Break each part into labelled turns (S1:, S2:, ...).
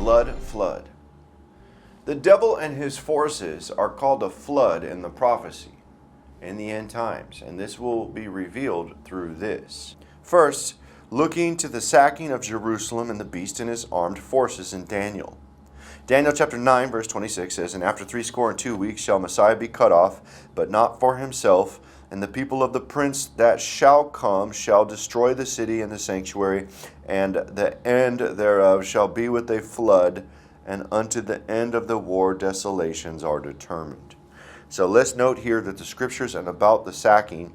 S1: blood flood. The devil and his forces are called a flood in the prophecy in the end times, and this will be revealed through this. First, looking to the sacking of Jerusalem and the beast and his armed forces in Daniel. Daniel chapter 9 verse 26 says, "And after 62 weeks shall Messiah be cut off, but not for himself, and the people of the prince that shall come shall destroy the city and the sanctuary, and the end thereof shall be with a flood, and unto the end of the war desolations are determined." So let's note here that the scriptures and about the sacking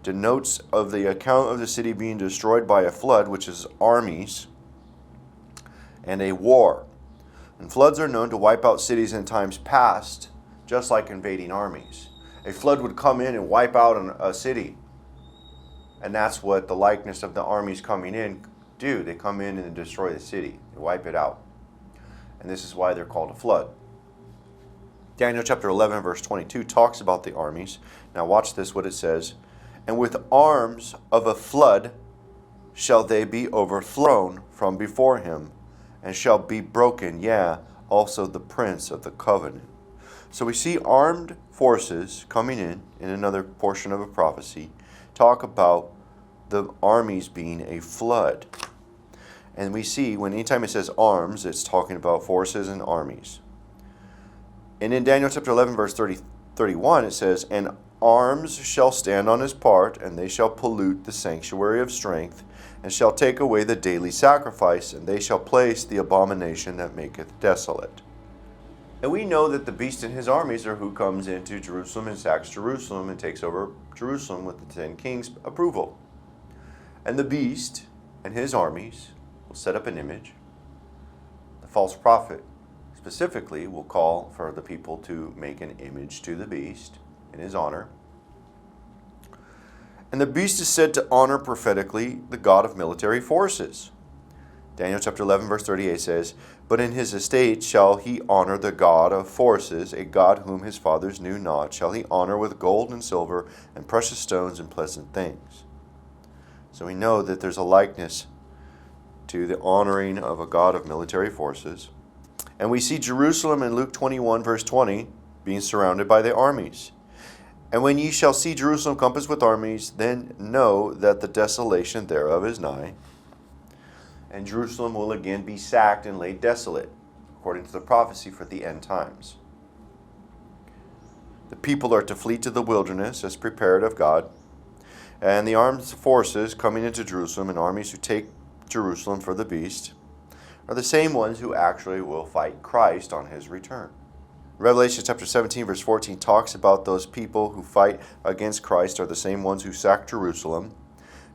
S1: denotes of the account of the city being destroyed by a flood, which is armies, and a war. And floods are known to wipe out cities in times past, just like invading armies. A flood would come in and wipe out a city. And that's what the likeness of the armies coming in do. They come in and destroy the city. They wipe it out. And this is why they're called a flood. Daniel chapter 11 verse 22 talks about the armies. Now watch this, what it says. "And with arms of a flood shall they be overthrown from before him, and shall be broken, yea, also the prince of the covenant." So we see armed forces coming in another portion of a prophecy, talk about the armies being a flood. And we see when anytime it says arms, it's talking about forces and armies. And in Daniel chapter 11 verse 31 it says, "And arms shall stand on his part, and they shall pollute the sanctuary of strength, and shall take away the daily sacrifice, and they shall place the abomination that maketh desolate." And we know that the beast and his armies are who comes into Jerusalem and sacks Jerusalem and takes over Jerusalem with the 10 kings' approval. And the beast and his armies will set up an image. The false prophet specifically will call for the people to make an image to the beast in his honor. And the beast is said to honor prophetically the God of military forces. Daniel chapter 11 verse 38 says, "But in his estate shall he honor the God of forces, a God whom his fathers knew not, shall he honor with gold and silver and precious stones and pleasant things." So we know that there's a likeness to the honoring of a God of military forces. And we see Jerusalem in Luke 21 verse 20 being surrounded by the armies. "And when ye shall see Jerusalem compassed with armies, then know that the desolation thereof is nigh." And Jerusalem will again be sacked and laid desolate, according to the prophecy for the end times. The people are to flee to the wilderness as prepared of God. And the armed forces coming into Jerusalem and armies who take Jerusalem for the beast are the same ones who actually will fight Christ on his return. Revelation chapter 17 verse 14 talks about those people who fight against Christ are the same ones who sack Jerusalem.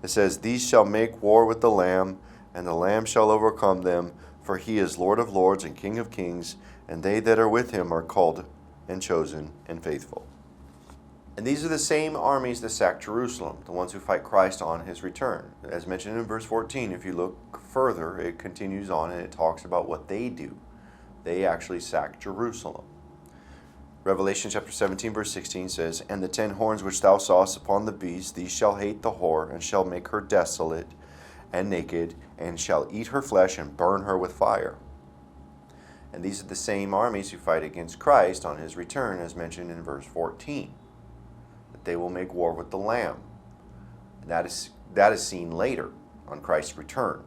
S1: It says, "These shall make war with the Lamb, and the Lamb shall overcome them, for he is Lord of lords and King of kings, and they that are with him are called and chosen and faithful." And these are the same armies that sack Jerusalem, the ones who fight Christ on his return. As mentioned in verse 14, if you look further, it continues on and it talks about what they do. They actually sack Jerusalem. Revelation chapter 17 verse 16 says, "And the 10 horns which thou sawest upon the beast, these shall hate the whore, and shall make her desolate and naked, and shall eat her flesh and burn her with fire." And these are the same armies who fight against Christ on his return, as mentioned in verse 14. That they will make war with the Lamb. And that is seen later on Christ's return.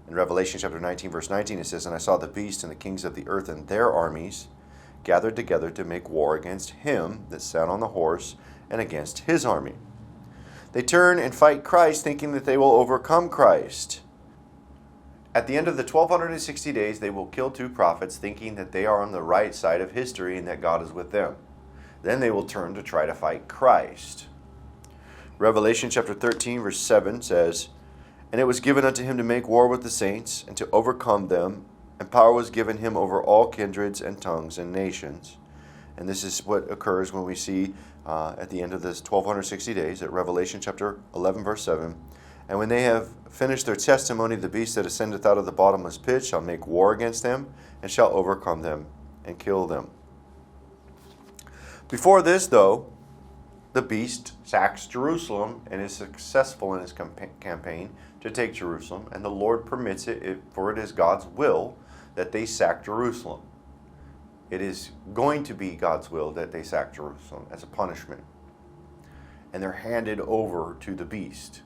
S1: In Revelation chapter 19 verse 19 it says, "And I saw the beast and the kings of the earth and their armies gathered together to make war against him that sat on the horse and against his army." They turn and fight Christ, thinking that they will overcome Christ. At the end of the 1260 days, they will kill 2 prophets, thinking that they are on the right side of history and that God is with them. Then they will turn to try to fight Christ. Revelation chapter 13 verse 7 says, "And it was given unto him to make war with the saints, and to overcome them, and power was given him over all kindreds and tongues and nations." And this is what occurs when we see at the end of this 1260 days at Revelation chapter 11 verse 7. "And when they have finished their testimony, the beast that ascendeth out of the bottomless pit shall make war against them, and shall overcome them, and kill them." Before this, though, the beast sacks Jerusalem and is successful in his campaign to take Jerusalem, and the Lord permits it, for it is God's will that they sack Jerusalem. It is going to be God's will that they sack Jerusalem as a punishment. And they're handed over to the beast.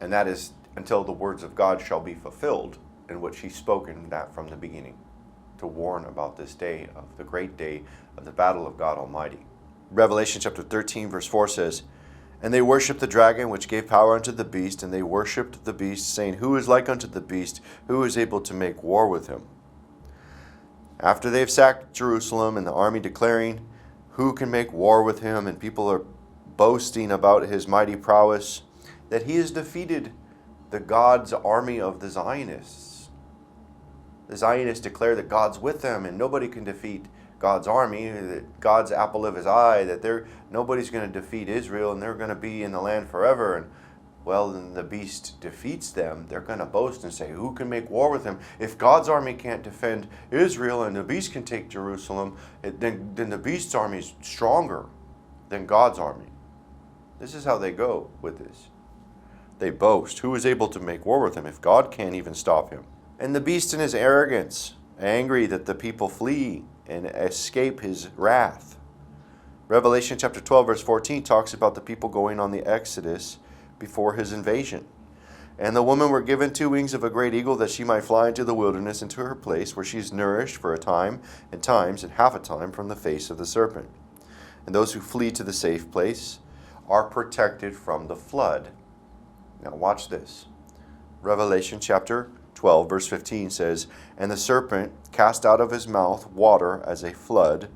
S1: And that is until the words of God shall be fulfilled, in which he's spoken that from the beginning, to warn about this day, of the great day of the battle of God Almighty. Revelation chapter 13 verse 4 says, "And they worshipped the dragon, which gave power unto the beast, and they worshipped the beast, saying, Who is like unto the beast? Who is able to make war with him?" After they've sacked Jerusalem, and the army declaring, "Who can make war with him?" and people are boasting about his mighty prowess, that he has defeated the God's army of the Zionists. The Zionists declare that God's with them and nobody can defeat God's army, that God's apple of his eye, that nobody's going to defeat Israel and they're going to be in the land forever. And well, then the beast defeats them. They're going to boast and say, "Who can make war with him? If God's army can't defend Israel and the beast can take Jerusalem, then the beast's army is stronger than God's army." This is how they go with this. They boast, "Who is able to make war with him if God can't even stop him?" And the beast in his arrogance, angry that the people flee and escape his wrath. Revelation chapter 12 verse 14 talks about the people going on the exodus before his invasion. "And the woman were given 2 wings of a great eagle, that she might fly into the wilderness, into her place, where she is nourished for a time and times and half a time from the face of the serpent. And those who flee to the safe place are protected from the flood." Now watch this. Revelation chapter 12 verse 15 says, "And the serpent cast out of his mouth water as a flood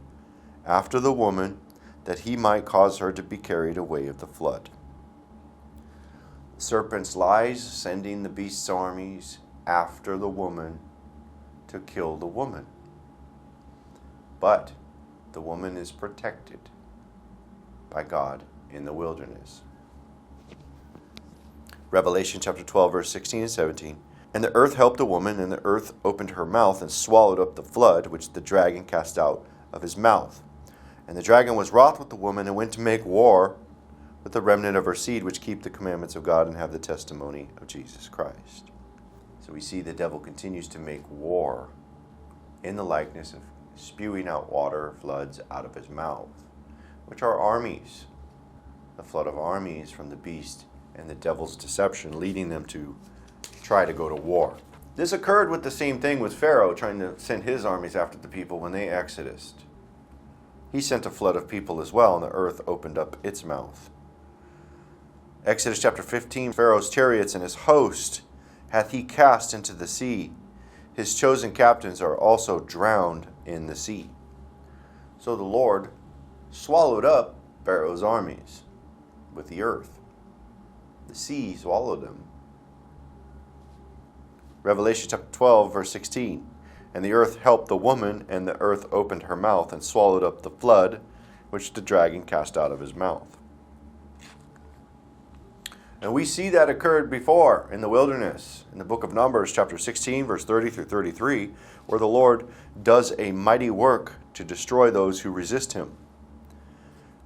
S1: after the woman, that he might cause her to be carried away of the flood." The serpent's lies, sending the beast's armies after the woman to kill the woman. But the woman is protected by God in the wilderness. Revelation chapter 12 verse 16 and 17. "And the earth helped the woman, and the earth opened her mouth and swallowed up the flood which the dragon cast out of his mouth. And the dragon was wroth with the woman, and went to make war with the remnant of her seed, which keep the commandments of God and have the testimony of Jesus Christ." So we see the devil continues to make war in the likeness of spewing out water, floods out of his mouth, which are armies. The flood of armies from the beast and the devil's deception, leading them to try to go to war. This occurred with the same thing with Pharaoh trying to send his armies after the people when they exodus. He sent a flood of people as well, and the earth opened up its mouth. Exodus chapter 15, "Pharaoh's chariots and his host hath he cast into the sea. His chosen captains are also drowned in the sea." So the Lord swallowed up Pharaoh's armies with the earth. The sea swallowed them. Revelation chapter 12 verse 16. "And the earth helped the woman, and the earth opened her mouth and swallowed up the flood which the dragon cast out of his mouth." And we see that occurred before in the wilderness, in the book of Numbers chapter 16 verse 30 through 33, where the Lord does a mighty work to destroy those who resist him.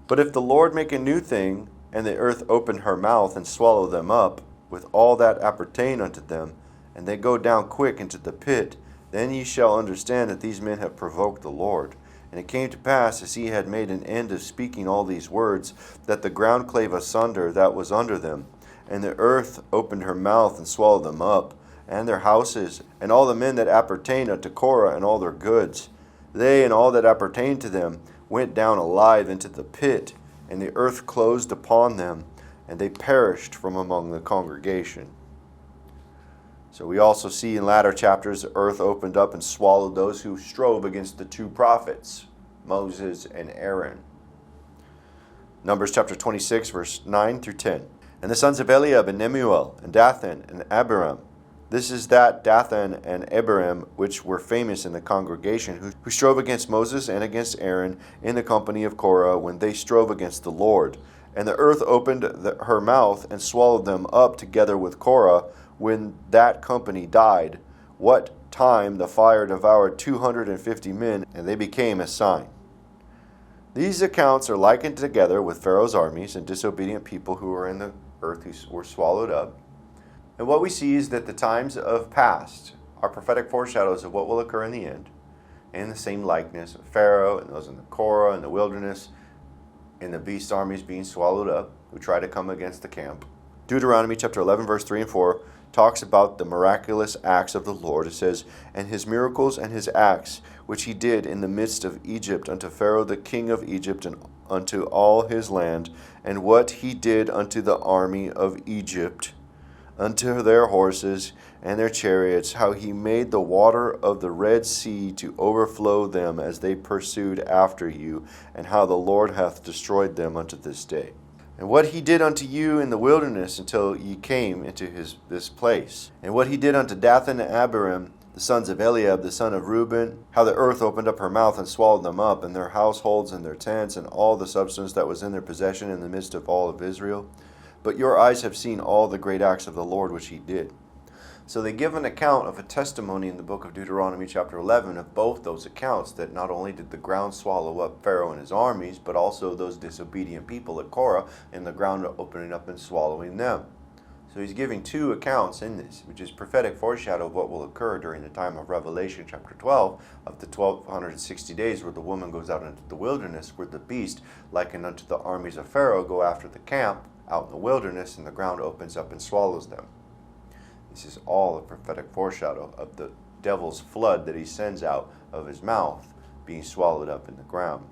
S1: "But if the Lord make a new thing, and the earth open her mouth and swallow them up, with all that appertain unto them, and they go down quick into the pit, then ye shall understand that these men have provoked the Lord. And it came to pass, as he had made an end of speaking all these words, that the ground clave asunder that was under them, and the earth opened her mouth and swallowed them up, and their houses, and all the men that appertain unto Korah, and all their goods. They and all that appertained to them went down alive into the pit, and the earth closed upon them, and they perished from among the congregation." So we also see in latter chapters the earth opened up and swallowed those who strove against the 2 prophets, Moses and Aaron. Numbers chapter 26 verse 9 through 10. "And the sons of Eliab, and Nemuel, and Dathan, and Abiram. This is that Dathan and Abiram which were famous in the congregation, who strove against Moses and against Aaron in the company of Korah, when they strove against the Lord. And the earth opened her mouth and swallowed them up together with Korah, when that company died, what time the fire devoured 250 men, and they became a sign." These accounts are likened together with Pharaoh's armies and disobedient people who were in the earth, who were swallowed up. And what we see is that the times of past are prophetic foreshadows of what will occur in the end, in the same likeness of Pharaoh and those in the Korah and the wilderness, and the beast armies being swallowed up, who try to come against the camp. Deuteronomy chapter 11, verse 3 and 4 talks about the miraculous acts of the Lord. It says, "And his miracles and his acts, which he did in the midst of Egypt unto Pharaoh the king of Egypt, and unto all his land, and what he did unto the army of Egypt, unto their horses and their chariots, how he made the water of the Red Sea to overflow them as they pursued after you, and how the Lord hath destroyed them unto this day. And what he did unto you in the wilderness until ye came into this place. And what he did unto Dathan and Abiram, the sons of Eliab, the son of Reuben, how the earth opened up her mouth and swallowed them up, and their households and their tents, and all the substance that was in their possession in the midst of all of Israel. But your eyes have seen all the great acts of the Lord which he did." So they give an account of a testimony in the book of Deuteronomy chapter 11 of both those accounts, that not only did the ground swallow up Pharaoh and his armies, but also those disobedient people at Korah, and the ground opening up and swallowing them. So he's giving two accounts in this, which is prophetic foreshadow of what will occur during the time of Revelation chapter 12, of the 1260 days where the woman goes out into the wilderness, where the beast, likened unto the armies of Pharaoh, go after the camp out in the wilderness, and the ground opens up and swallows them. This is all a prophetic foreshadow of the devil's flood that he sends out of his mouth being swallowed up in the ground.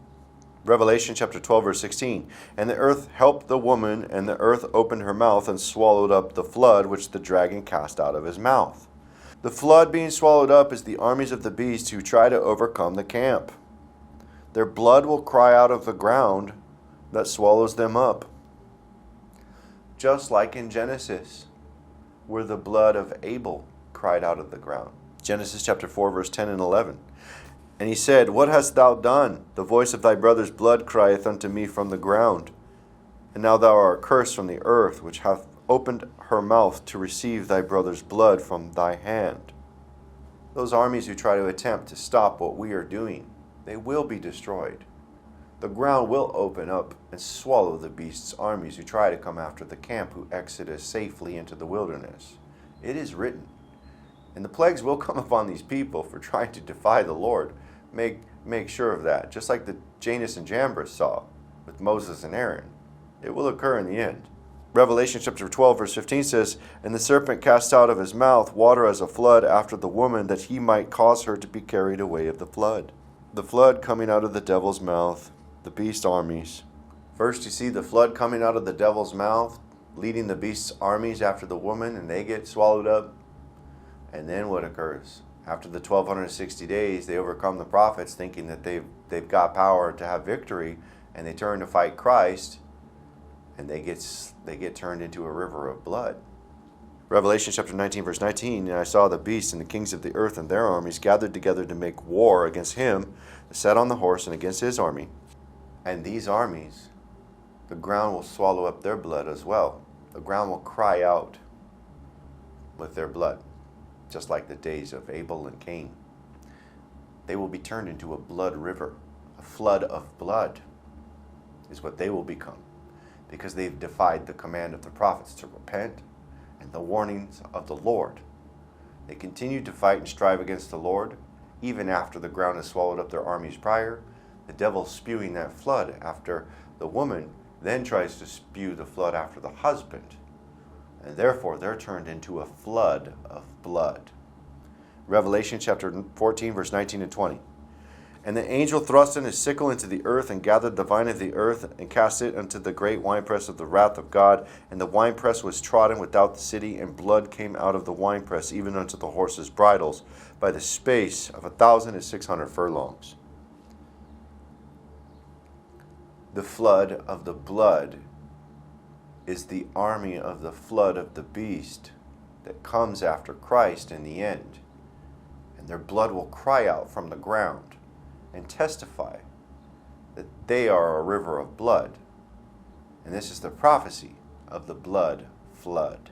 S1: Revelation chapter 12, verse 16. "And the earth helped the woman, and the earth opened her mouth and swallowed up the flood which the dragon cast out of his mouth." The flood being swallowed up is the armies of the beast who try to overcome the camp. Their blood will cry out of the ground that swallows them up. Just like in Genesis, where the blood of Abel cried out of the ground. Genesis chapter 4, verse 10 and 11. "And he said, What hast thou done? The voice of thy brother's blood crieth unto me from the ground. And now thou art cursed from the earth, which hath opened her mouth to receive thy brother's blood from thy hand." Those armies who try to attempt to stop what we are doing, they will be destroyed. The ground will open up and swallow the beast's armies who try to come after the camp, who exited safely into the wilderness. It is written. And the plagues will come upon these people for trying to defy the Lord. Make sure of that. Just like the Janus and Jambres saw with Moses and Aaron. It will occur in the end. Revelation chapter 12, verse 15 says, "And the serpent cast out of his mouth water as a flood after the woman, that he might cause her to be carried away of the flood." The flood coming out of the devil's mouth, the beast armies. First you see the flood coming out of the devil's mouth, leading the beast's armies after the woman, and they get swallowed up. And then what occurs? After the 1260 days, they overcome the prophets, thinking that they've got power to have victory, and they turn to fight Christ, and they get turned into a river of blood. Revelation chapter 19, verse 19, "And I saw the beast and the kings of the earth and their armies gathered together to make war against him that sat on the horse and against his army. And these armies, the ground will swallow up their blood as well. The ground will cry out with their blood, just like the days of Abel and Cain. They will be turned into a blood river. A flood of blood is what they will become, because they've defied the command of the prophets to repent and the warnings of the Lord. They continue to fight and strive against the Lord, even after the ground has swallowed up their armies prior. The devil spewing that flood after the woman then tries to spew the flood after the husband. And therefore they're turned into a flood of blood. Revelation chapter 14, verse 19 and 20. "And the angel thrust in his sickle into the earth, and gathered the vine of the earth, and cast it unto the great winepress of the wrath of God. And the winepress was trodden without the city, and blood came out of the winepress, even unto the horses' bridles, by the space of 1,600 furlongs." The flood of the blood is the army of the flood of the beast that comes after Christ in the end. And their blood will cry out from the ground and testify that they are a river of blood. And this is the prophecy of the blood flood.